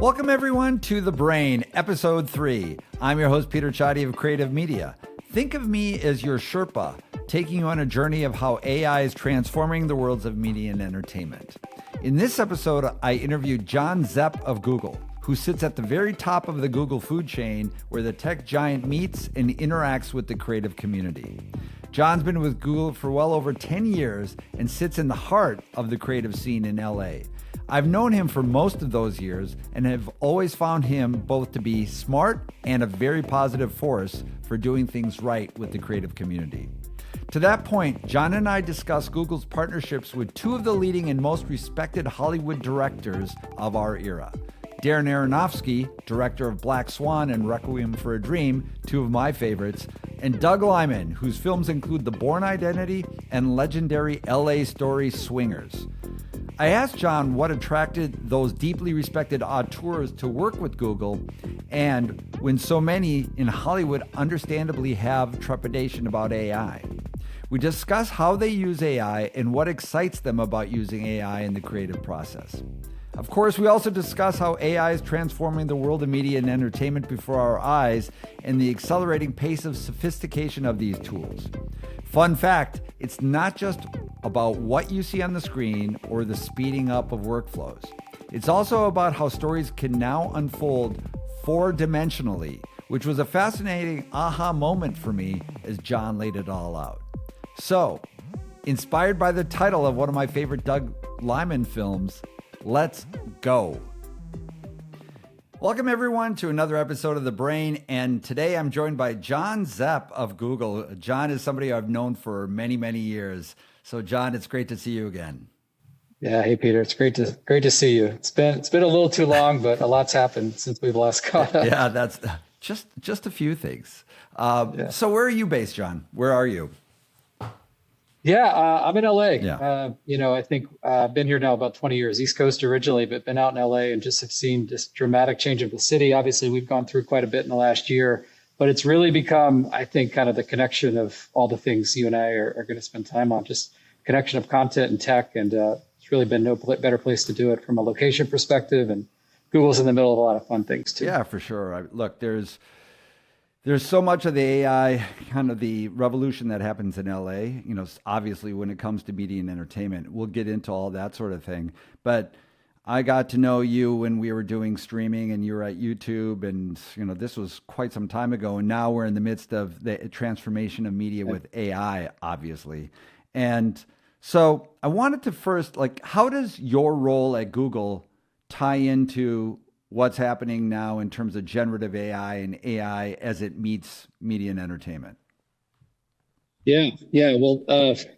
Welcome everyone to The Brain, episode 3. I'm your host, Peter Csathy of Creative Media. Think of me as your Sherpa, taking you on a journey of how AI is transforming the worlds of media and entertainment. In this episode, I interviewed Jon Zepp of Google, who sits at the very top of the Google food chain where the tech giant meets and interacts with the creative community. Jon's been with Google for well over 10 years and sits in the heart of the creative scene in LA. I've known him for most of those years and have always found him both to be smart and a very positive force for doing things right with the creative community. To that point, Jon and I discussed Google's partnerships with two of the leading and most respected Hollywood directors of our era. Darren Aronofsky, director of Black Swan and Requiem for a Dream, two of my favorites, and Doug Liman, whose films include The Bourne Identity and legendary LA story Swingers. I asked Jon what attracted those deeply respected auteurs to work with Google, and when so many in Hollywood understandably have trepidation about AI. We discuss how they use AI and what excites them about using AI in the creative process. Of course, we also discuss how AI is transforming the world of media and entertainment before our eyes and the accelerating pace of sophistication of these tools. Fun fact, it's not just about what you see on the screen or the speeding up of workflows. It's also about how stories can now unfold four-dimensionally, which was a fascinating aha moment for me as Jon laid it all out. So, inspired by the title of one of my favorite Doug Liman films, let's go. Welcome everyone to another episode of The Brain, and today I'm joined by Jon Zepp of Google. Jon is somebody I've known for many, many years. So Jon, it's great to see you again. Yeah, hey Peter, it's great to see you. It's been a little too long, but a lot's happened since we've last caught up. Yeah, that's just a few things. So where are you based, Jon? Where are you? Yeah, I'm in LA. Yeah. I think I've been here now about 20 years, East Coast originally, but been out in LA and just have seen this dramatic change of the city. Obviously, we've gone through quite a bit in the last year, but it's really become, I think, kind of the connection of all the things you and I are going to spend time on, just connection of content and tech. And it's really been no better place to do it from a location perspective. And Google's in the middle of a lot of fun things too. Yeah, for sure. Look, there's so much of the AI, kind of the revolution that happens in LA, obviously when it comes to media and entertainment. We'll get into all that sort of thing. But I got to know you when we were doing streaming and you were at YouTube, and this was quite some time ago. And now we're in the midst of the transformation of media with AI, obviously. And so I wanted to first, how does your role at Google tie into what's happening now in terms of generative AI and AI as it meets media and entertainment? Yeah. Well,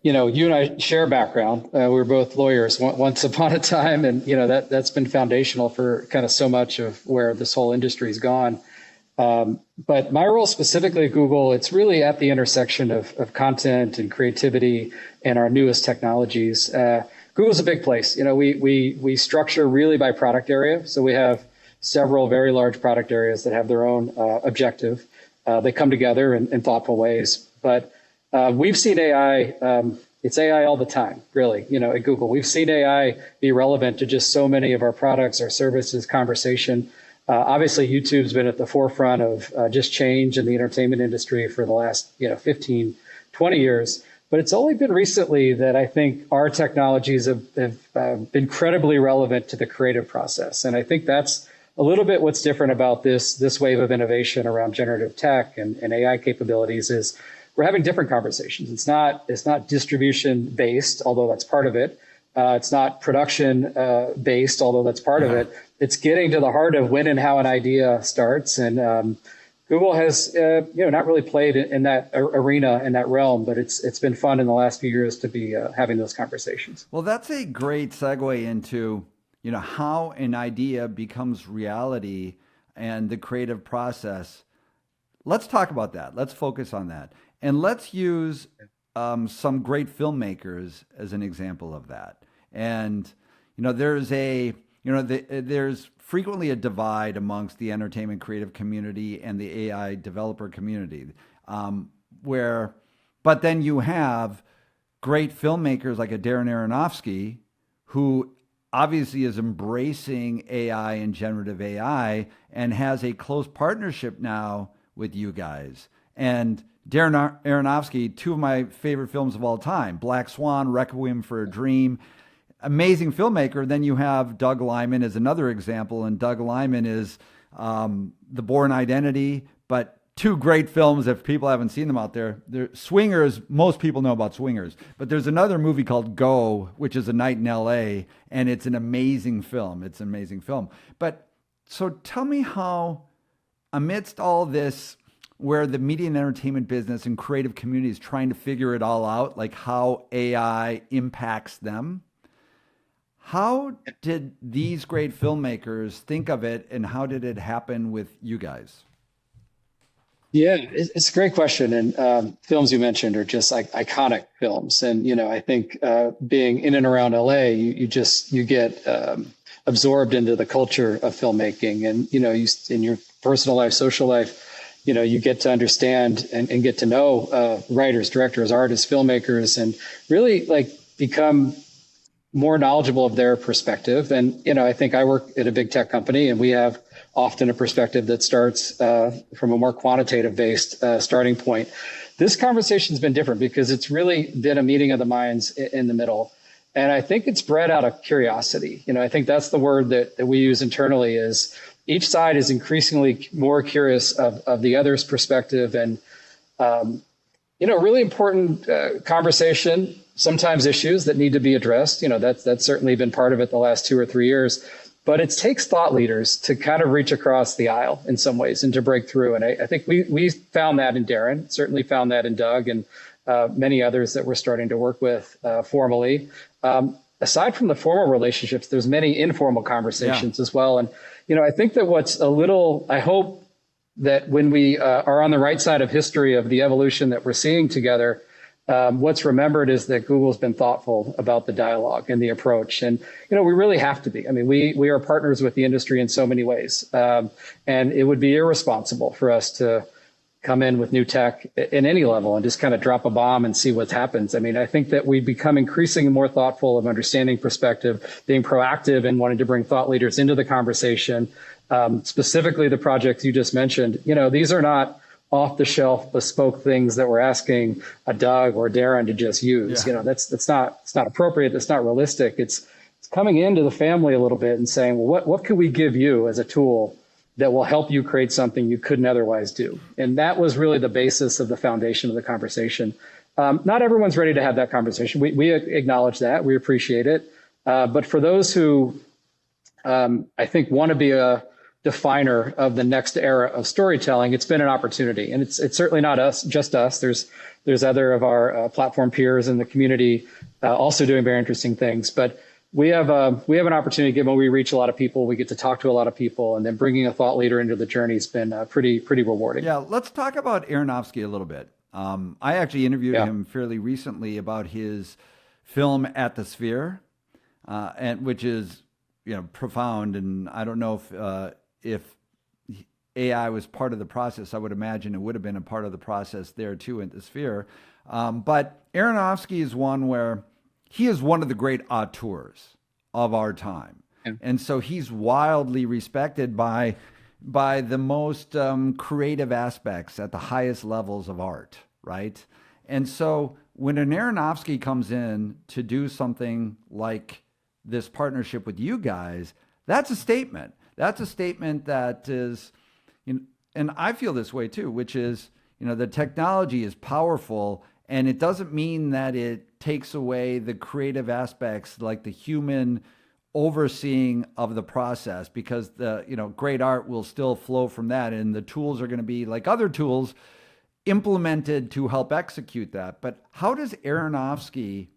you and I share a background. We're both lawyers once upon a time, and that's been foundational for kind of so much of where this whole industry's gone. But my role specifically at Google, it's really at the intersection of content and creativity and our newest technologies. Google's a big place. We structure really by product area, so we have several very large product areas that have their own objective. They come together in thoughtful ways. But we've seen AI, it's AI all the time, really, at Google. We've seen AI be relevant to just so many of our products, our services, conversation. Obviously, YouTube's been at the forefront of just change in the entertainment industry for the last 15, 20 years. But it's only been recently that I think our technologies have been incredibly relevant to the creative process. And I think that's a little bit what's different about this wave of innovation around generative tech and AI capabilities is we're having different conversations. It's not distribution based, although that's part of it. It's not production based, although that's part of it. It's getting to the heart of when and how an idea starts. And Google has not really played in that arena, in that realm, but it's been fun in the last few years to be having those conversations. Well, that's a great segue into how an idea becomes reality and the creative process. Let's talk about that. Let's focus on that. And let's use some great filmmakers as an example of that. And, there's frequently a divide amongst the entertainment creative community and the AI developer community, but then you have great filmmakers like a Darren Aronofsky who obviously is embracing AI and generative AI and has a close partnership now with you guys. And Darren Aronofsky, two of my favorite films of all time, Black Swan, Requiem for a Dream, amazing filmmaker. Then you have Doug Liman as another example, and Doug Liman is The Bourne Identity, but two great films if people haven't seen them out there. Swingers, most people know about Swingers, but there's another movie called Go, which is a night in LA, and it's an amazing film. It's an amazing film. But so tell me how, amidst all this, where the media and entertainment business and creative community is trying to figure it all out, like how AI impacts them, how did these great filmmakers think of it, and how did it happen with you guys? Yeah, it's a great question. And films you mentioned are just like iconic films. And, I think being in and around LA, you get absorbed into the culture of filmmaking. And, in your personal life, social life, you get to understand and get to know writers, directors, artists, filmmakers, and really like become more knowledgeable of their perspective. And, I think I work at a big tech company, and we have often a perspective that starts from a more quantitative based starting point. This conversation has been different because it's really been a meeting of the minds in the middle. And I think it's bred out of curiosity. I think that's the word that we use internally, is each side is increasingly more curious of the other's perspective, and, really important conversation, sometimes issues that need to be addressed. That's certainly been part of it the last 2 or 3 years. But it takes thought leaders to kind of reach across the aisle in some ways and to break through. And I think we found that in Darren, certainly found that in Doug, and many others that we're starting to work with formally. Aside from the formal relationships, there's many informal conversations as well. And, I think that I hope that when we are on the right side of history of the evolution that we're seeing together, what's remembered is that Google's been thoughtful about the dialogue and the approach. And, we really have to be. I mean, we are partners with the industry in so many ways. And it would be irresponsible for us to come in with new tech in any level and just kind of drop a bomb and see what happens. I mean, I think that we become increasingly more thoughtful of understanding perspective, being proactive and wanting to bring thought leaders into the conversation. Specifically, the projects you just mentioned, these are not off-the-shelf bespoke things that we're asking a Doug or Darren to just use. Yeah. It's not appropriate. It's not realistic. It's coming into the family a little bit and saying, well, what could we give you as a tool that will help you create something you couldn't otherwise do? And that was really the basis of the foundation of the conversation. Not everyone's ready to have that conversation. We acknowledge that. We appreciate it. But for those who I think want to be a definer of the next era of storytelling, it's been an opportunity. And it's certainly not just us. There's other of our platform peers in the community also doing very interesting things. But we have an opportunity, given we reach a lot of people, we get to talk to a lot of people, and then bringing a thought leader into the journey has been pretty rewarding. Yeah, let's talk about Aronofsky a little bit. I actually interviewed him fairly recently about his film At the Sphere, and which is profound. And I don't know if AI was part of the process. I would imagine it would have been a part of the process there too at the Sphere. But Aronofsky is one where he is one of the great auteurs of our time. Yeah. And so he's wildly respected by the most creative aspects at the highest levels of art, right? And so when an Aronofsky comes in to do something like this partnership with you guys, that's a statement. That's a statement that is, and I feel this way too, which is, the technology is powerful, and it doesn't mean that it takes away the creative aspects, like the human overseeing of the process, because the great art will still flow from that, and the tools are going to be like other tools implemented to help execute that. But how does Aronofsky,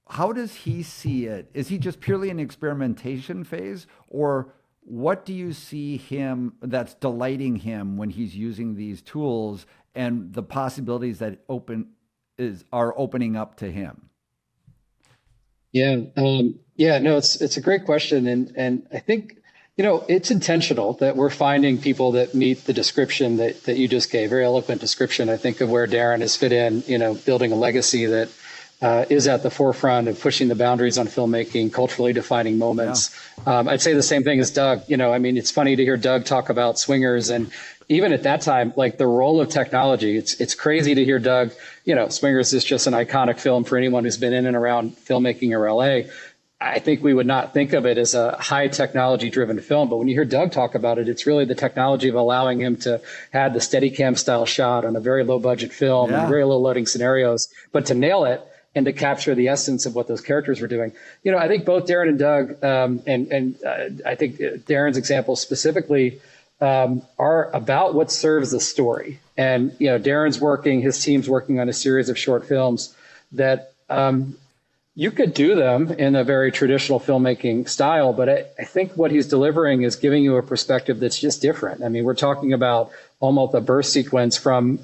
how does he see it? Is he just purely an experimentation phase, or what do you see him that's delighting him when he's using these tools and the possibilities that are opening up to him? Yeah. No, it's a great question. And I think, it's intentional that we're finding people that meet the description that you just gave, very eloquent description, I think, of where Darren has fit in, building a legacy that is at the forefront of pushing the boundaries on filmmaking, culturally defining moments. Yeah. I'd say the same thing as Doug. I mean, it's funny to hear Doug talk about Swingers, and even at that time, like the role of technology, it's crazy to hear Doug, Swingers is just an iconic film for anyone who's been in and around filmmaking or LA. I think we would not think of it as a high technology driven film, but when you hear Doug talk about it, it's really the technology of allowing him to have the Steadicam style shot on a very low budget film and very low loading scenarios, but to nail it and to capture the essence of what those characters were doing. I think both Darren and Doug, and I think Darren's example specifically, are about what serves the story. And, Darren's his team's working on a series of short films that, you could do them in a very traditional filmmaking style, but I think what he's delivering is giving you a perspective that's just different. I mean, we're talking about almost a birth sequence from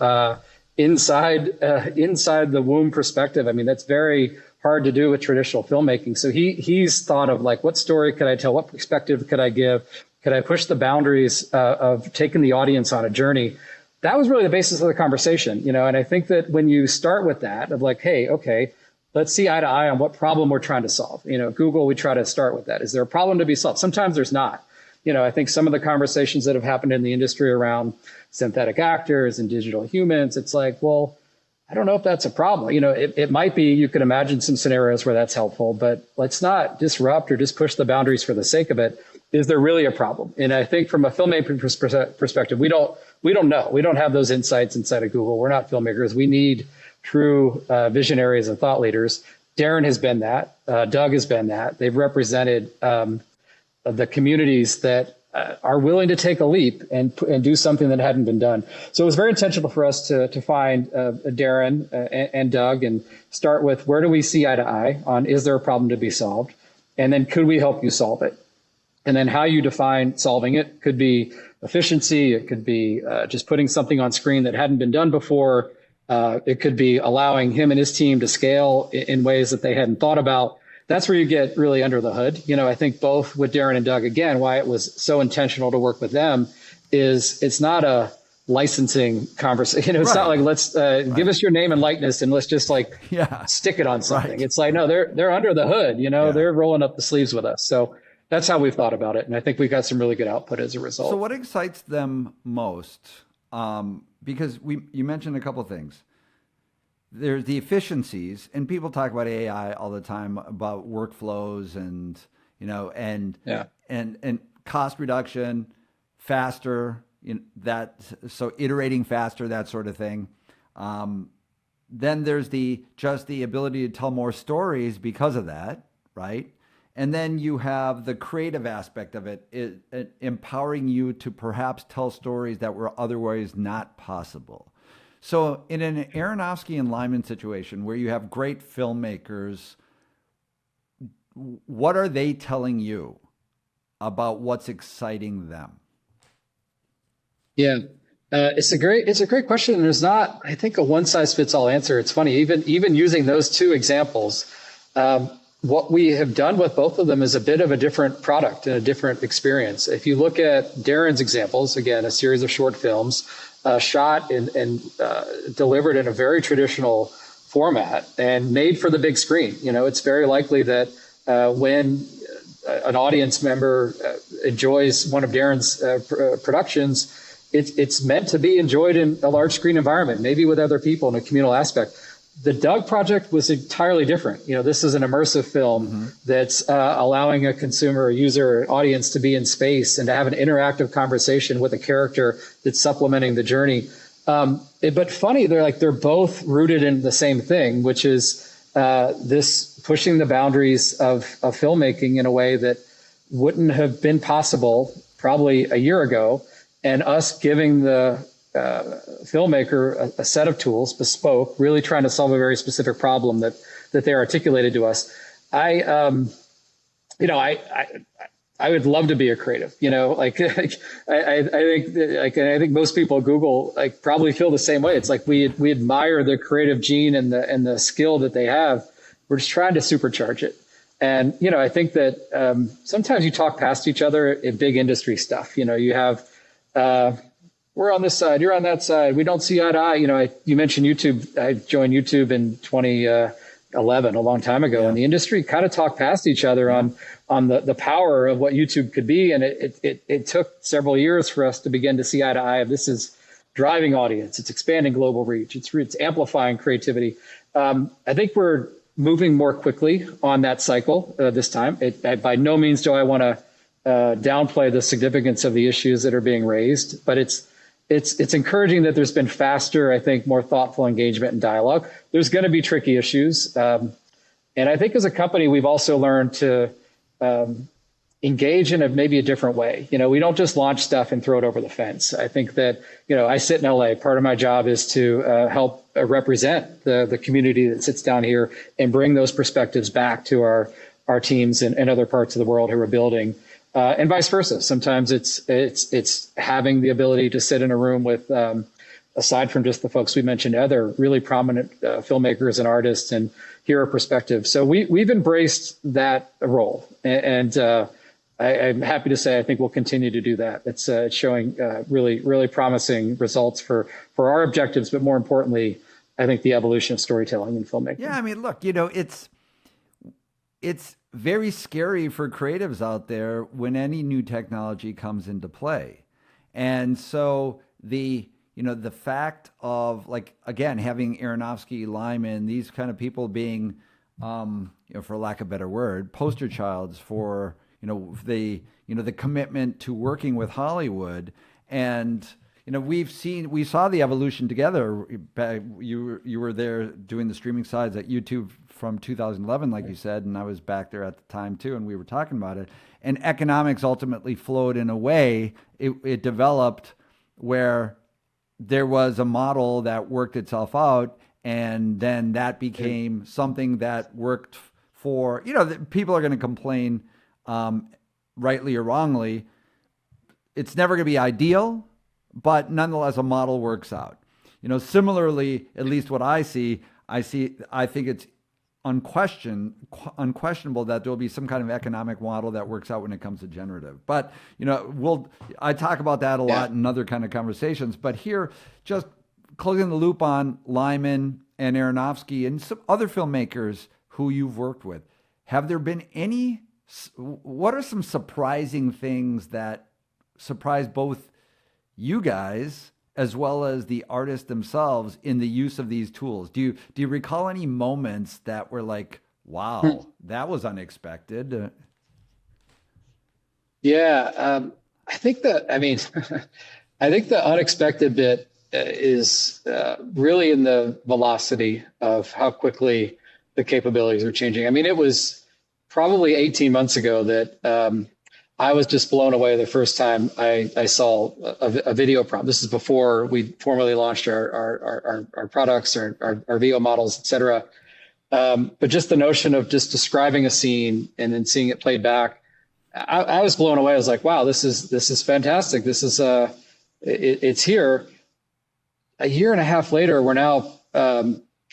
inside the womb perspective. I mean, that's very hard to do with traditional filmmaking. So he's thought of like, what story could I tell? What perspective could I give? Could I push the boundaries of taking the audience on a journey? That was really the basis of the conversation, and I think that when you start with that of like, hey, okay, let's see eye to eye on what problem we're trying to solve. Google, we try to start with that. Is there a problem to be solved? Sometimes there's not. I think some of the conversations that have happened in the industry around synthetic actors and digital humans, it's like, well, I don't know if that's a problem. It might be, you could imagine some scenarios where that's helpful, but let's not disrupt or just push the boundaries for the sake of it. Is there really a problem? And I think from a filmmaking perspective, we don't know. We don't have those insights inside of Google. We're not filmmakers. We need true visionaries and thought leaders. Darren has been that. Doug has been that. They've represented the communities that are willing to take a leap and do something that hadn't been done. So it was very intentional for us to find Darren and Doug and start with, where do we see eye to eye on, is there a problem to be solved? And then could we help you solve it? And then how you define solving it could be efficiency. It could be just putting something on screen that hadn't been done before. It could be allowing him and his team to scale in ways that they hadn't thought about. That's where you get really under the hood. I think both with Darren and Doug, again, why it was so intentional to work with them is it's not a licensing conversation. It's not like, let's give us your name and likeness and let's just stick it on something. Right. It's like, no, they're under the hood, they're rolling up the sleeves with us. So that's how we've thought about it. And I think we got some really good output as a result. So what excites them most? Because you mentioned a couple of things. There's the efficiencies, and people talk about AI all the time about workflows and and cost reduction, faster, so iterating faster, that sort of thing. Then there's just the ability to tell more stories because of that, right? And then you have the creative aspect of it, empowering you to perhaps tell stories that were otherwise not possible. So in an Aronofsky and Liman situation where you have great filmmakers, what are they telling you about what's exciting them? Yeah, it's a great question. And there's not, I think, a one size fits all answer. It's funny, even using those two examples, what we have done with both of them is a bit of a different product and a different experience. If you look at Darren's examples, again, a series of short films, shot and delivered in a very traditional format and made for the big screen. It's very likely that when an audience member enjoys one of Darren's productions, it's meant to be enjoyed in a large screen environment, maybe with other people in a communal aspect. The Doug project was entirely different. This is an immersive film that's allowing a consumer, a user, audience to be in space and to have an interactive conversation with a character that's supplementing the journey. But funny, they're both rooted in the same thing, which is this pushing the boundaries of filmmaking in a way that wouldn't have been possible probably a year ago, and us giving the filmmaker a set of tools, bespoke, really trying to solve a very specific problem that they articulated to us. I would love to be a creative, I think most people at Google probably feel the same way. It's like we admire the creative gene and the skill that they have. We're just trying to supercharge it. And, I think that sometimes you talk past each other in big industry stuff. You have, we're on this side, you're on that side. We don't see eye to eye. You mentioned YouTube. I joined YouTube in 2011, a long time ago, and the industry kind of talked past each other on the power of what YouTube could be. And it took several years for us to begin to see eye to eye of this is driving audience, it's expanding global reach, it's amplifying creativity. I think we're moving more quickly on that cycle this time. By no means do I want to downplay the significance of the issues that are being raised, but it's encouraging that there's been faster, I think, more thoughtful engagement and dialogue. There's going to be tricky issues. And I think as a company, we've also learned to engage in maybe a different way. We don't just launch stuff and throw it over the fence. I think that, I sit in LA. Part of my job is to help represent the community that sits down here and bring those perspectives back to our teams in other parts of the world who are building. And vice versa. Sometimes it's having the ability to sit in a room with, aside from just the folks we mentioned, other really prominent filmmakers and artists and hear a perspective. So we've embraced that role, and I'm happy to say I think we'll continue to do that. It's showing really promising results for our objectives, but more importantly, I think the evolution of storytelling in filmmaking. Yeah, I mean, look, it's very scary for creatives out there when any new technology comes into play. And so the fact of, like, again, having Aronofsky, Liman, these kind of people being, for lack of a better word, poster childs for, the commitment to working with Hollywood. And, we saw the evolution together. You were there doing the streaming sides at YouTube from 2011, like you said, and I was back there at the time too, and we were talking about it. And economics ultimately flowed in a way, it developed where there was a model that worked itself out, and then that became something that worked for, people are going to complain, rightly or wrongly. It's never going to be ideal, but nonetheless, a model works out. Similarly, at least what I think it's unquestionable that there'll be some kind of economic model that works out when it comes to generative. But, I talk about that a lot in other kind of conversations, but here, just closing the loop on Liman and Aronofsky and some other filmmakers who you've worked with, have there been what are some surprising things that surprise both you guys as well as the artists themselves in the use of these tools? Do you recall any moments that were like, wow, that was unexpected? Yeah, I think the unexpected bit is really in the velocity of how quickly the capabilities are changing. I mean, it was probably 18 months ago that I was just blown away the first time I saw a video prompt. This is before we formally launched our products, our VO models, et cetera. But just the notion of just describing a scene and then seeing it played back, I was blown away. I was like, wow, this is fantastic. This is it's here. A year and a half later, we're now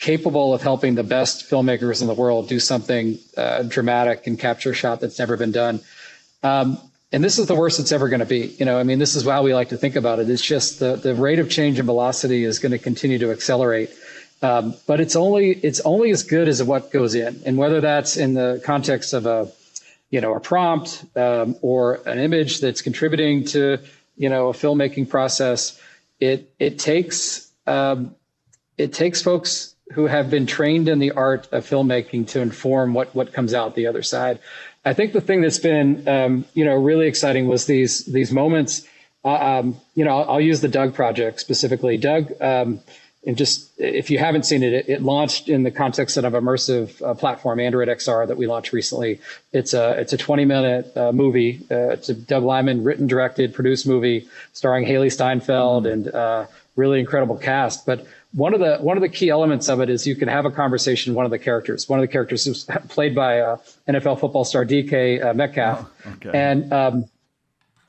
capable of helping the best filmmakers in the world do something dramatic and capture a shot that's never been done. And this is the worst it's ever going to be. This is how we like to think about it. It's just the rate of change and velocity is going to continue to accelerate. But it's only as good as what goes in. And whether that's in the context of a prompt or an image that's contributing to, a filmmaking process, it takes folks who have been trained in the art of filmmaking to inform what comes out the other side. I think the thing that's been, really exciting was these moments. I'll use the Doug project specifically. Doug, and just if you haven't seen it, it launched in the context of an immersive platform, Android XR, that we launched recently. It's a 20-minute movie. It's a Doug Liman written, directed, produced movie starring Haley Steinfeld and really incredible cast. But one of the key elements of it is you can have a conversation with one of the characters. One of the characters is played by NFL football star DK Metcalf. Oh, okay. And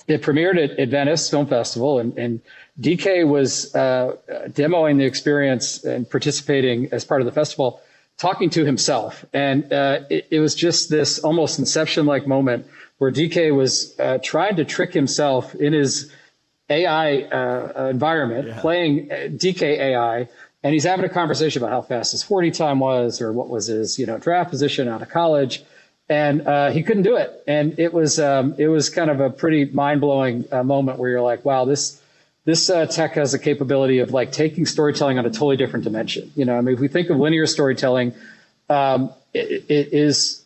it premiered at Venice Film Festival, and DK was demoing the experience and participating as part of the festival, talking to himself. And it was just this almost Inception-like moment where DK was trying to trick himself in his AI environment, playing DK AI and he's having a conversation about how fast his 40 time was, or what was his, draft position out of college. And he couldn't do it. And it was kind of a pretty mind blowing moment where you're like, wow, this tech has the capability of like taking storytelling on a totally different dimension. If we think of linear storytelling, it is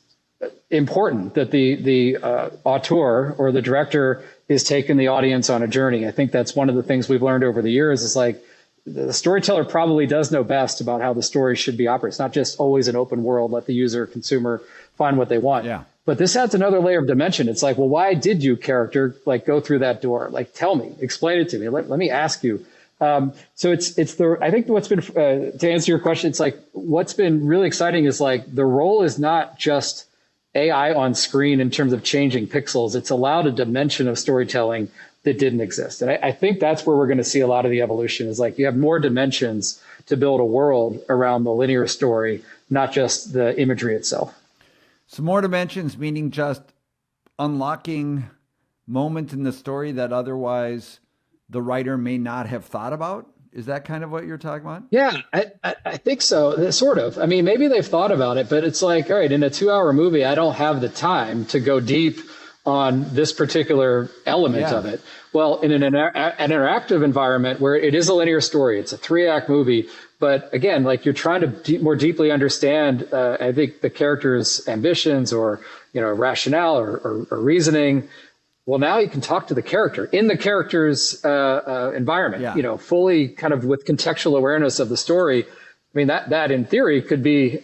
important that the auteur or the director is taking the audience on a journey. I think that's one of the things we've learned over the years is like the storyteller probably does know best about how the story should be operated. It's not just always an open world, let the user, consumer find what they want. Yeah. But this adds another layer of dimension. It's like, well, why did you, character, like go through that door? Like, tell me, explain it to me. Let me ask you. So I think what's been, to answer your question, it's like, what's been really exciting is like, the role is not just AI on screen in terms of changing pixels. It's allowed a dimension of storytelling that didn't exist. And I think that's where we're going to see a lot of the evolution is like, you have more dimensions to build a world around the linear story, not just the imagery itself. Some more dimensions, meaning just unlocking moments in the story that otherwise the writer may not have thought about. Is that kind of what you're talking about? Yeah, I think so. Sort of. I mean, maybe they've thought about it, but it's like, all right, in a 2-hour movie, I don't have the time to go deep on this particular element of it. Well, in an interactive environment where it is a linear story, it's a 3-act movie, but again, like you're trying to more deeply understand, I think the character's ambitions or, rationale or reasoning. Well, now you can talk to the character in the character's environment, fully kind of with contextual awareness of the story. I mean, that in theory could be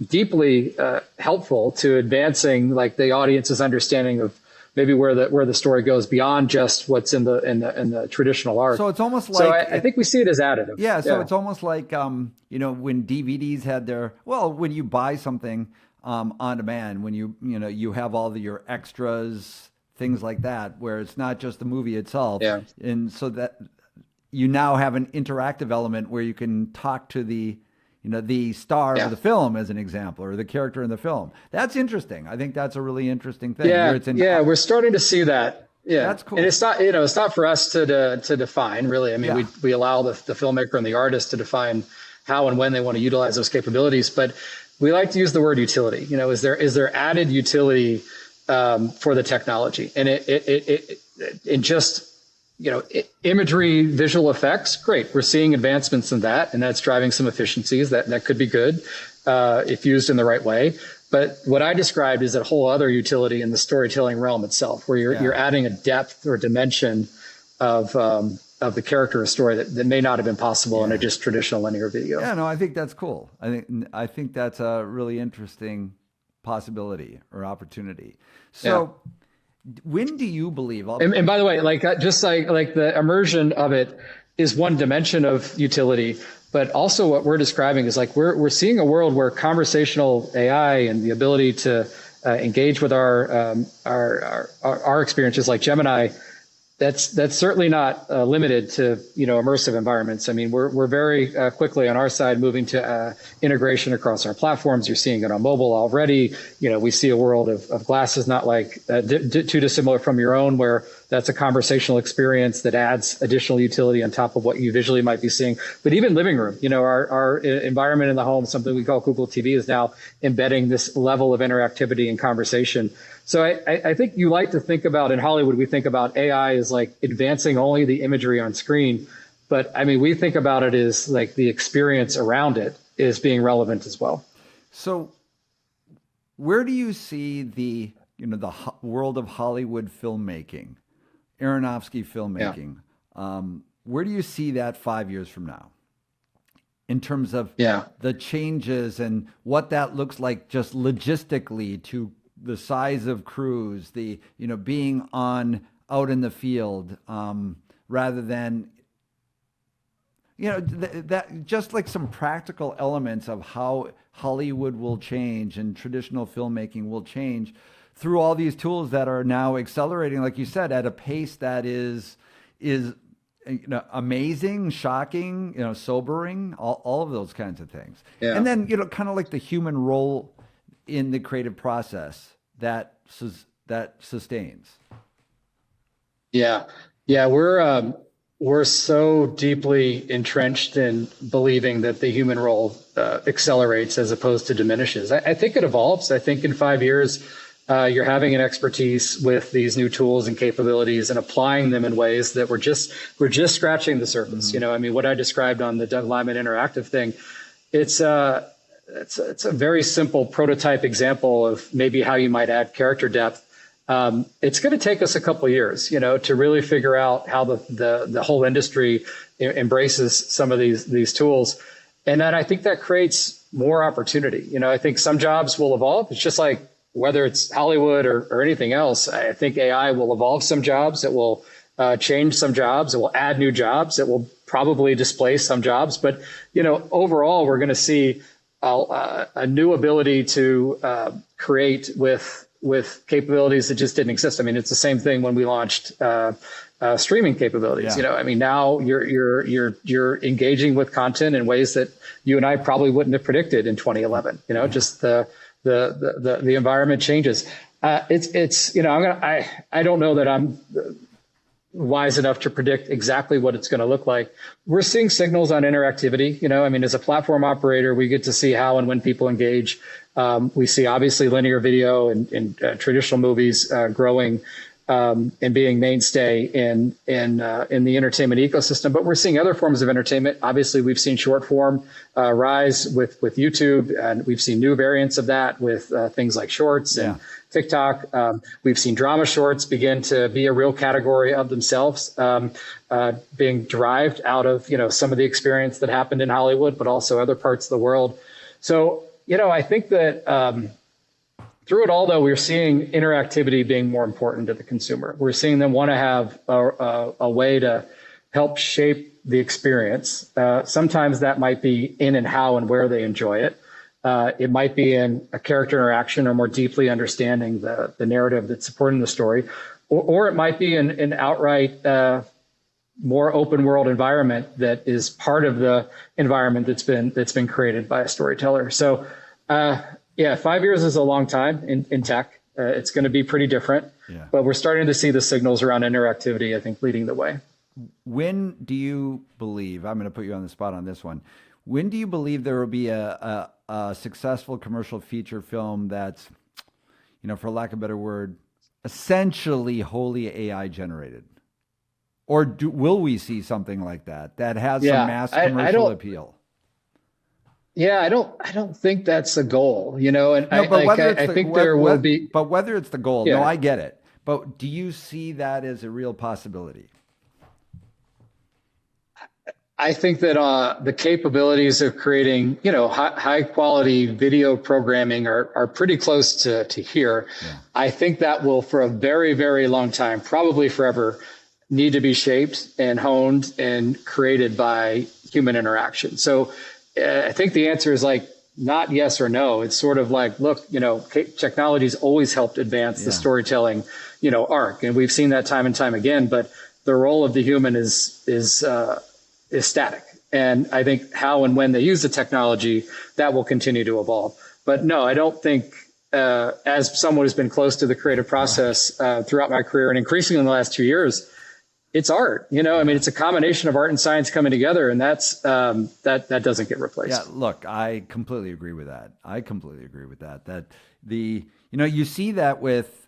deeply helpful to advancing like the audience's understanding of maybe where the story goes beyond just what's in the traditional arc. So it's almost like, so I think we see it as additive. Yeah. So it's almost like, when DVDs had when you buy something on demand, when you have all your extras, things like that, where it's not just the movie itself. Yeah. And so that you now have an interactive element where you can talk to the star of the film, as an example, or the character in the film. That's interesting. I think that's a really interesting thing. Yeah. We're starting to see that. Yeah. That's cool. And it's not for us to define really. I mean, we allow the filmmaker and the artist to define how and when they want to utilize those capabilities, but we like to use the word utility. Is there added utility for the technology, and it just imagery, visual effects, great. We're seeing advancements in that, and that's driving some efficiencies that could be good if used in the right way. But what I described is a whole other utility in the storytelling realm itself, where you're adding a depth or dimension of the character or story that may not have been possible in a just traditional linear video. Yeah, no, I think that's cool. I think that's a really interesting possibility or opportunity. So when do you believe? And by the way, just like the immersion of it is one dimension of utility, but also what we're describing is like we're seeing a world where conversational AI and the ability to engage with our experiences like Gemini, that's certainly not limited to immersive environments. I mean, we're very quickly on our side moving to integration across our platforms. You're seeing it on mobile already. We see a world of glasses not like too dissimilar from your own, where that's a conversational experience that adds additional utility on top of what you visually might be seeing. But even living room, our environment in the home, something we call Google TV, is now embedding this level of interactivity and conversation. So I think you like to think about, in Hollywood, we think about AI as like advancing only the imagery on screen. But I mean, we think about it as like the experience around it is being relevant as well. So where do you see the world of Hollywood filmmaking, Aronofsky filmmaking? Where do you see that 5 years from now? In terms of the changes and what that looks like just logistically, to the size of crews, the being out in the field, rather than that just like some practical elements of how Hollywood will change and traditional filmmaking will change through all these tools that are now accelerating, like you said, at a pace that is amazing, shocking, sobering, all of those kinds of things. Yeah. And then, kind of like the human role in the creative process that sustains. Yeah. We're, we're so deeply entrenched in believing that the human role accelerates as opposed to diminishes. I think it evolves. I think in 5 years, you're having an expertise with these new tools and capabilities and applying them in ways that we're just scratching the surface. Mm-hmm. I mean, what I described on the Doug Liman interactive thing, it's a very simple prototype example of maybe how you might add character depth. It's going to take us a couple of years, to really figure out how the whole industry embraces some of these tools. And then I think that creates more opportunity. I think some jobs will evolve. It's just like whether it's Hollywood or anything else. I think AI will evolve some jobs. It will change some jobs. It will add new jobs. It will probably displace some jobs. But, overall, we're going to see a new ability to create with capabilities that just didn't exist. I mean, it's the same thing when we launched streaming capabilities. Yeah. I mean, now you're engaging with content in ways that you and I probably wouldn't have predicted in 2011. Just the environment changes. I don't know that I'm wise enough to predict exactly what it's going to look like. We're seeing signals on interactivity. I mean, as a platform operator, we get to see how and when people engage. We see obviously linear video and traditional movies growing and being mainstay in the entertainment ecosystem. But we're seeing other forms of entertainment. Obviously, we've seen short form rise with YouTube, and we've seen new variants of that with things like Shorts and TikTok. We've seen drama shorts begin to be a real category of themselves, being derived out of some of the experience that happened in Hollywood, but also other parts of the world. So I think that through it all, though, we're seeing interactivity being more important to the consumer. We're seeing them want to have a way to help shape the experience. Sometimes that might be in and how and where they enjoy it. It might be in a character interaction or more deeply understanding the narrative that's supporting the story, or it might be an outright more open world environment that is part of the environment that's been created by a storyteller. So, 5 years is a long time in tech. It's going to be pretty different, but we're starting to see the signals around interactivity, I think, leading the way. When do you believe, I'm going to put you on the spot on this one, when do you believe there will be a successful commercial feature film that's, for lack of a better word, essentially wholly AI generated? Or will we see something like that has some mass commercial appeal? Yeah, I don't think that's the goal, and I think there will be. But whether it's the goal, no, I get it. But do you see that as a real possibility? I think that the capabilities of creating, high quality video programming are pretty close to here. Yeah. I think that will, for a very, very long time, probably forever, need to be shaped and honed and created by human interaction. So I think the answer is not yes or no. It's sort of like, look, technology's always helped advance the storytelling, arc. And we've seen that time and time again, but the role of the human is static. And I think how and when they use the technology, that will continue to evolve. But no, I don't think, as someone who's been close to the creative process throughout my career and increasingly in the last 2 years, it's art. I mean, it's a combination of art and science coming together, and that's that doesn't get replaced. Yeah, look, I completely agree with that. That you see that with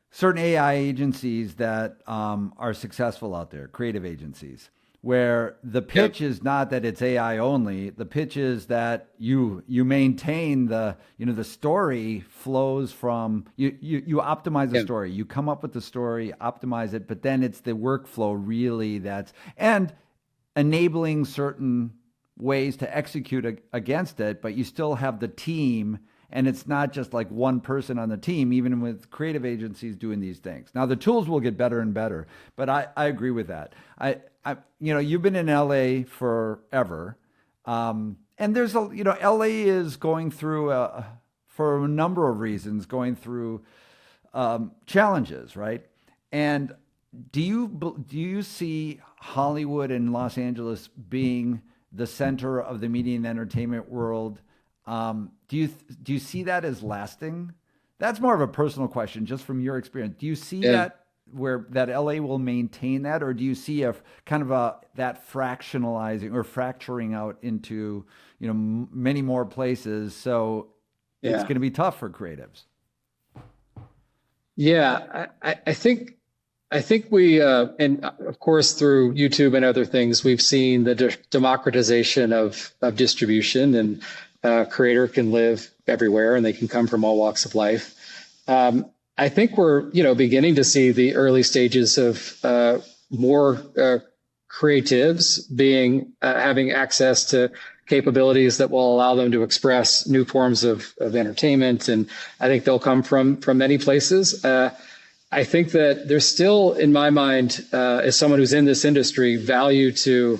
certain AI agencies that are successful out there, creative agencies, where the pitch is not that it's AI only. The pitch is that you maintain the story flows from you optimize the story. You come up with the story, optimize it, but then it's the workflow really and enabling certain ways to execute against it, but you still have the team. And it's not just like one person on the team, even with creative agencies doing these things. Now, the tools will get better and better, but I agree with that. You've been in LA forever. And there's LA is going through, for a number of reasons, going through challenges, right? And do you see Hollywood and Los Angeles being the center of the media and entertainment world? Do you see that as lasting? That's more of a personal question, just from your experience. Do you see where that LA will maintain that, or do you see a kind of that fractionalizing or fracturing out into many more places? So it's going to be tough for creatives. Yeah, I think we, and of course through YouTube and other things, we've seen the democratization of distribution, and creator can live everywhere and they can come from all walks of life. I think we're beginning to see the early stages of more creatives having access to capabilities that will allow them to express new forms of entertainment, and I think they'll come from many places. I think that there's still, in my mind, as someone who's in this industry, value to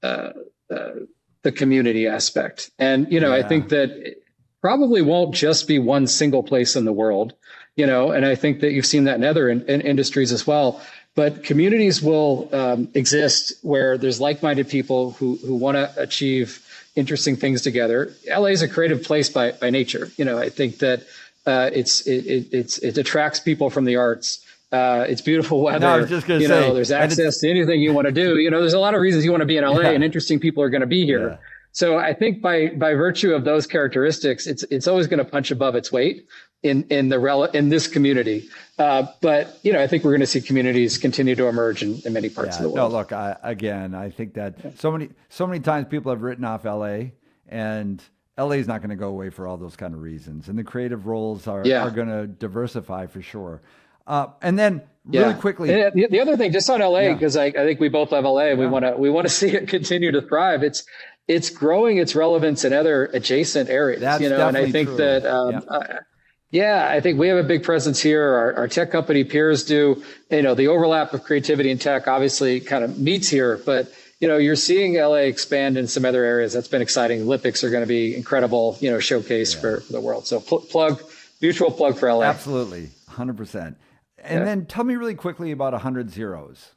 the community aspect. And, I think that it probably won't just be one single place in the world, and I think that you've seen that in other industries as well. But communities will exist where there's like-minded people who want to achieve interesting things together. LA is a creative place by nature. I think that it attracts people from the arts. It's beautiful weather. No, I was just going to say, there's access to anything you want to do. There's a lot of reasons you want to be in LA, and interesting people are going to be here. Yeah. So I think by virtue of those characteristics, it's always going to punch above its weight in this community. But I think we're going to see communities continue to emerge in many parts of the world. No, look, I think that so many times people have written off LA, and LA is not going to go away for all those kind of reasons, and the creative roles are going to diversify for sure. And then really quickly, and the other thing, just on LA, because I think we both love LA, and we want to see it continue to thrive. It's growing its relevance in other adjacent areas. That's and I think true. that I think we have a big presence here. Our tech company peers do. The overlap of creativity and tech obviously kind of meets here, but you're seeing LA expand in some other areas. That's been exciting. Olympics are going to be incredible, showcase for the world. So mutual plug for LA. Absolutely, 100%. And then tell me really quickly about 100 Zeros.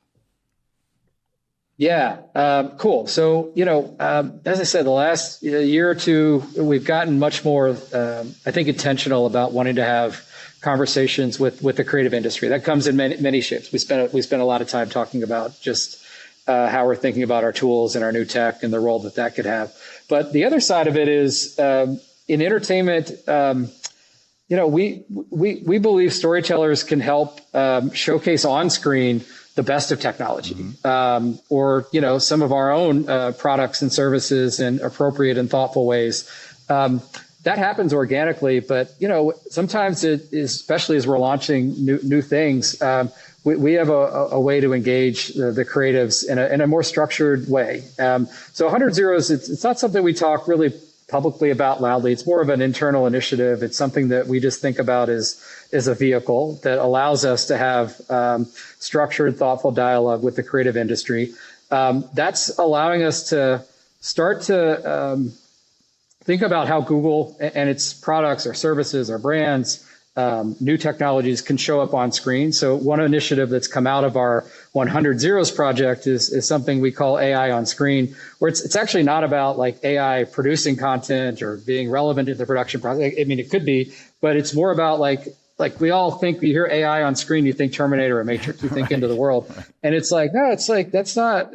Yeah, cool. So, as I said, the last year or two, we've gotten much more, I think, intentional about wanting to have conversations with the creative industry. That comes in many shapes. We spent a lot of time talking about just how we're thinking about our tools and our new tech and the role that could have. But the other side of it is in entertainment. We believe storytellers can help showcase on screen the best of technology, or some of our own products and services in appropriate and thoughtful ways. That happens organically, but sometimes it is, especially as we're launching new things. We have a way to engage the creatives in a more structured way. So 100 Zeros, it's not something we talk really publicly about loudly. It's more of an internal initiative. It's something that we just think about as a vehicle that allows us to have structured, thoughtful dialogue with the creative industry. That's allowing us to start to think about how Google and its products or services or brands, new technologies can show up on screen. So one initiative that's come out of our 100 Zeros project is something we call AI on screen, where it's actually not about like AI producing content or being relevant to the production process. I mean, it could be, but it's more about like we all think, you hear AI on screen, you think Terminator or Matrix, you think Into the World. And it's like, no, it's like, that's not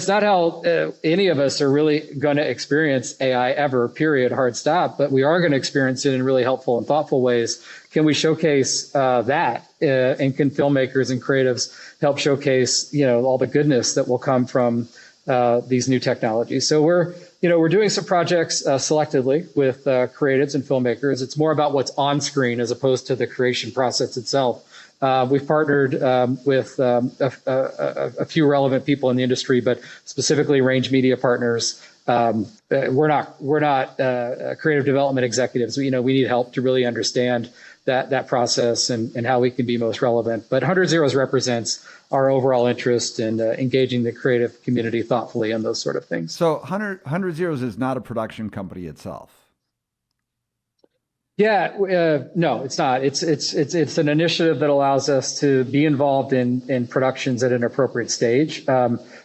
how any of us are really going to experience AI ever, period, hard stop. But we are going to experience it in really helpful and thoughtful ways. Can we showcase that? And can filmmakers and creatives help showcase, all the goodness that will come from these new technologies? So we're doing some projects selectively with creatives and filmmakers. It's more about what's on screen as opposed to the creation process itself. We've partnered with a few relevant people in the industry, but specifically Range Media partners. We're not creative development executives. We need help to really understand that process and how we can be most relevant. But 100 Zeros represents our overall interest in engaging the creative community thoughtfully on those sort of things. So 100 Zeros is not a production company itself. Yeah, no, it's not. It's an initiative that allows us to be involved in productions at an appropriate stage.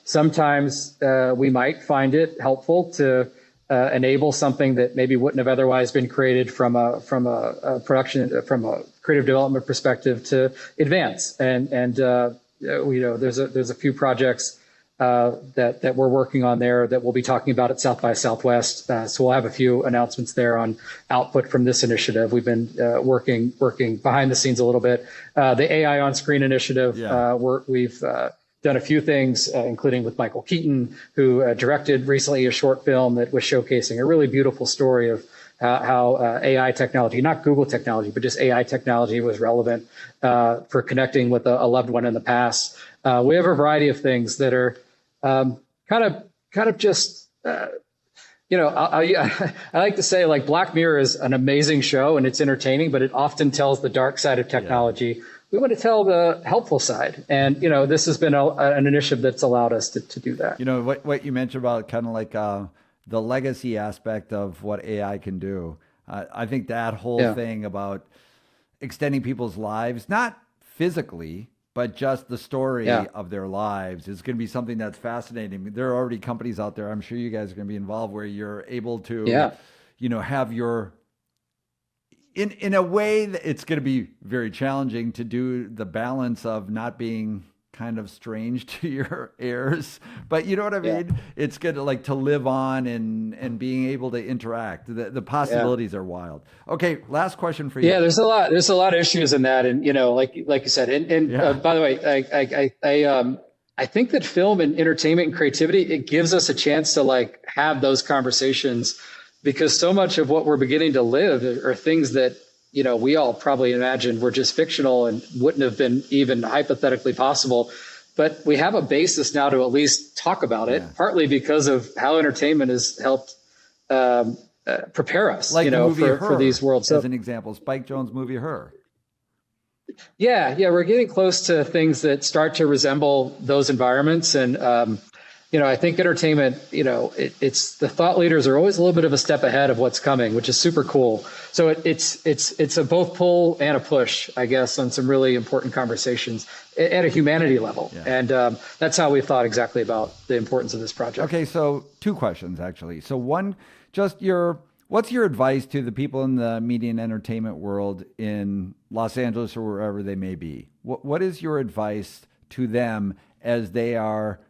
Sometimes we might find it helpful to enable something that maybe wouldn't have otherwise been created from a production, from a creative development perspective to advance. And there's a few projects that we're working on there that we'll be talking about at South by Southwest. So we'll have a few announcements there on output from this initiative. We've been working behind the scenes a little bit. The AI on Screen initiative, we've done a few things, including with Michael Keaton, who directed recently a short film that was showcasing a really beautiful story of how AI technology, not Google technology, but just AI technology was relevant for connecting with a loved one in the past. We have a variety of things that are kind of just, I like to say, like, Black Mirror is an amazing show and it's entertaining, but it often tells the dark side of technology. Yeah. We want to tell the helpful side. And, this has been an initiative that's allowed us to do that. What you mentioned about kind of like the legacy aspect of what AI can do. I think that whole thing about extending people's lives, not physically, but just the story of their lives is going to be something that's fascinating. There are already companies out there, I'm sure you guys are going to be involved, where you're able to, have your, in a way that it's going to be very challenging to do the balance of not being kind of strange to your heirs, but you know what I mean? It's good to live on and being able to interact. The possibilities are wild. Okay. Last question for you. Yeah, there's a lot of issues in that. And, like you said, and by the way, I think that film and entertainment and creativity, it gives us a chance to have those conversations, because so much of what we're beginning to live are things that, we all probably imagined were just fictional and wouldn't have been even hypothetically possible. But we have a basis now to at least talk about it, partly because of how entertainment has helped prepare us, for these worlds. As an example, Spike Jonze movie, Her. Yeah, we're getting close to things that start to resemble those environments. And, I think entertainment, it's the thought leaders are always a little bit of a step ahead of what's coming, which is super cool. So it's a both pull and a push, I guess, on some really important conversations at a humanity level. Yeah. And that's how we thought exactly about the importance of this project. Okay, so two questions, actually. So one, what's your advice to the people in the media and entertainment world in Los Angeles or wherever they may be? What is your advice to them as they are,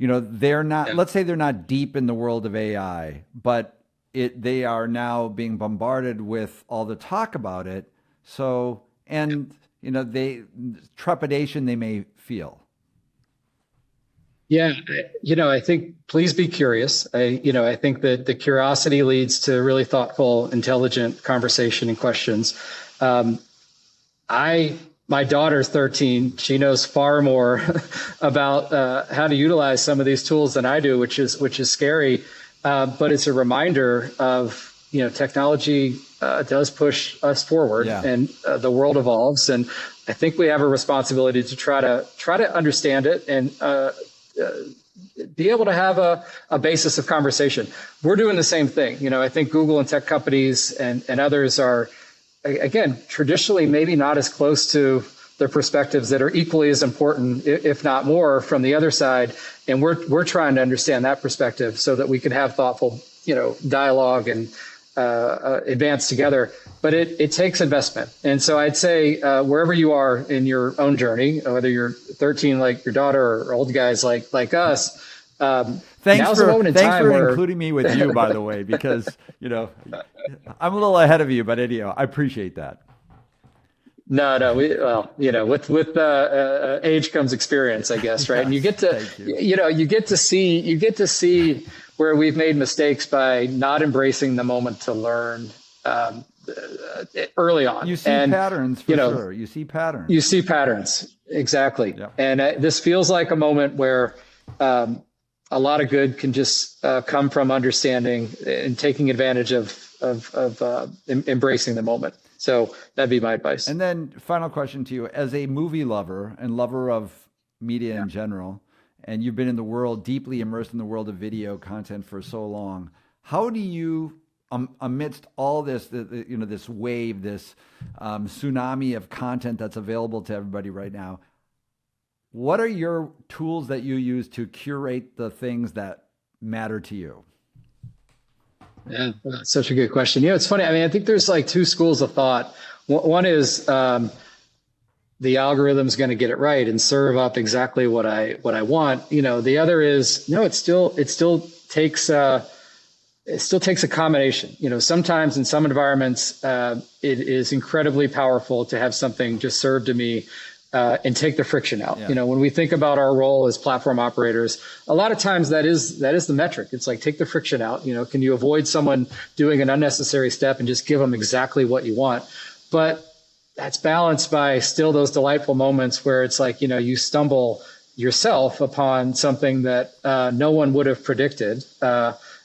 they're not, let's say they're not deep in the world of AI, but they are now being bombarded with all the talk about it. So, and, trepidation they may feel. Yeah. I think please be curious. I think that the curiosity leads to really thoughtful, intelligent conversation and questions. My daughter's 13. She knows far more about how to utilize some of these tools than I do, which is scary. But it's a reminder of, technology does push us forward, and the world evolves. And I think we have a responsibility to try to understand it and be able to have a basis of conversation. We're doing the same thing. I think Google and tech companies and others are, again, traditionally maybe not as close to their perspectives that are equally as important, if not more, from the other side. And we're trying to understand that perspective so that we can have thoughtful, dialogue and advance together. But it takes investment. And so I'd say wherever you are in your own journey, whether you're 13 like your daughter or old guys like us, Thanks for including me with you, by the way, because, I'm a little ahead of you, but anyhow, I appreciate that. No, with age comes experience, I guess, right? Yes, and you get to, you get to see where we've made mistakes by not embracing the moment to learn early on. You see patterns, for sure. You see patterns. You see patterns, exactly. Yeah. And this feels like a moment where a lot of good can just come from understanding and taking advantage of embracing the moment. So that'd be my advice. And then final question to you, as a movie lover and lover of media in general, and you've been in the world, deeply immersed in the world of video content for so long, how do you, amidst all this, this wave, this tsunami of content that's available to everybody right now, what are your tools that you use to curate the things that matter to you? Yeah, that's such a good question. It's funny. I mean, I think there's like two schools of thought. One is the algorithm's going to get it right and serve up exactly what I want. The other is no. It still takes a combination. Sometimes in some environments, it is incredibly powerful to have something just served to me and take the friction out. Yeah. When we think about our role as platform operators, a lot of times that is the metric. It's like, take the friction out. Can you avoid someone doing an unnecessary step and just give them exactly what you want? But that's balanced by still those delightful moments where it's like, you stumble yourself upon something that no one would have predicted,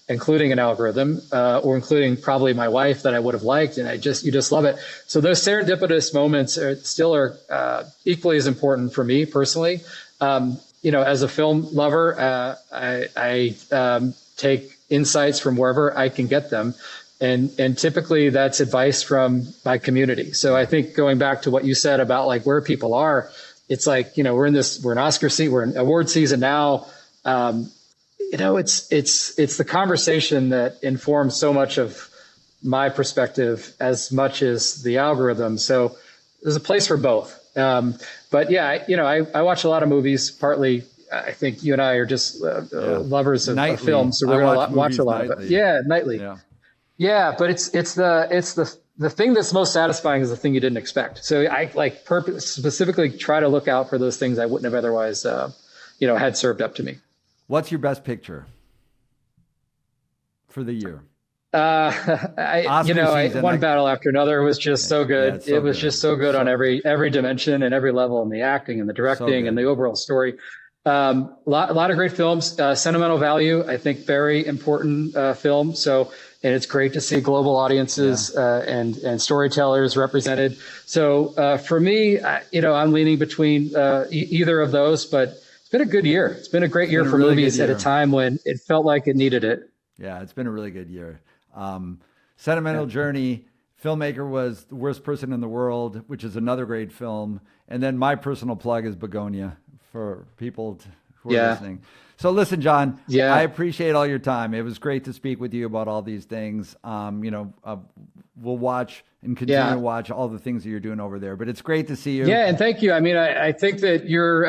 including an algorithm, or including probably my wife that I would have liked. And you just love it. So those serendipitous moments are equally as important for me personally. As a film lover, I take insights from wherever I can get them. And typically that's advice from my community. So I think going back to what you said about like where people are, it's like, we're in Oscar season, we're in award season now. It's the conversation that informs so much of my perspective as much as the algorithm. So there's a place for both. But yeah, I watch a lot of movies. Partly, I think you and I are just lovers of film, so we're going to watch a lot of it. Yeah, nightly. Yeah, but it's the thing that's most satisfying is the thing you didn't expect. So I specifically try to look out for those things I wouldn't have otherwise, had served up to me. What's your best picture for the year? One battle after another was just so good. Yeah, it was just so good on every dimension and every level, and the acting and the directing and the overall story. Lot of great films. Sentimental Value, I think, very important film. And it's great to see global audiences and storytellers represented. So for me, I'm leaning between either of those, but it's been a good year. It's been a great year for movies at a time when it felt like it needed it. Yeah, it's been a really good year. Sentimental Journey, Filmmaker was The Worst Person in the World, which is another great film. And then my personal plug is Begonia for people who are listening. So listen, Jon, I appreciate all your time. It was great to speak with you about all these things. We'll watch and continue to watch all the things that you're doing over there, but it's great to see you. Yeah. And thank you. I mean, I think that you're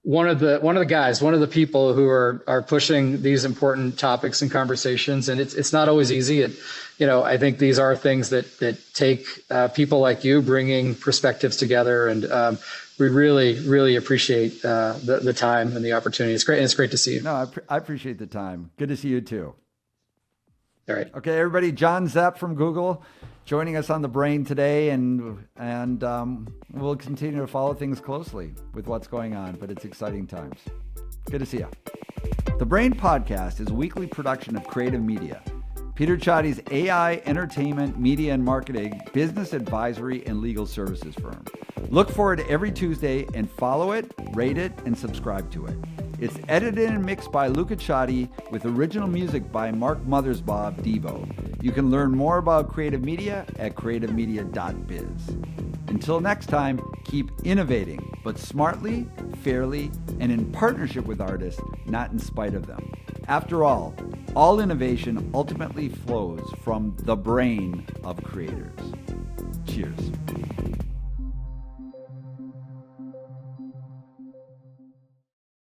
one of the guys, one of the people who are pushing these important topics and conversations. And it's not always easy. I think these are things that take people like you bringing perspectives together, and we really, really appreciate the time and the opportunity. It's great. And it's great to see you. No, I appreciate the time. Good to see you too. All right. Okay, everybody. Jon Zepp from Google joining us on The Brain today, and we'll continue to follow things closely with what's going on, but it's exciting times. Good to see you. The Brain Podcast is a weekly production of Creative Media, Peter Csathy's AI, entertainment, media, and marketing, business advisory, and legal services firm. Look for it every Tuesday and follow it, rate it, and subscribe to it. It's edited and mixed by Luca Csathy with original music by Mark Mothersbaugh of Devo. You can learn more about Creative Media at creativemedia.biz. Until next time, keep innovating, but smartly, fairly, and in partnership with artists, not in spite of them. After all innovation ultimately flows from the brain of creators. Cheers.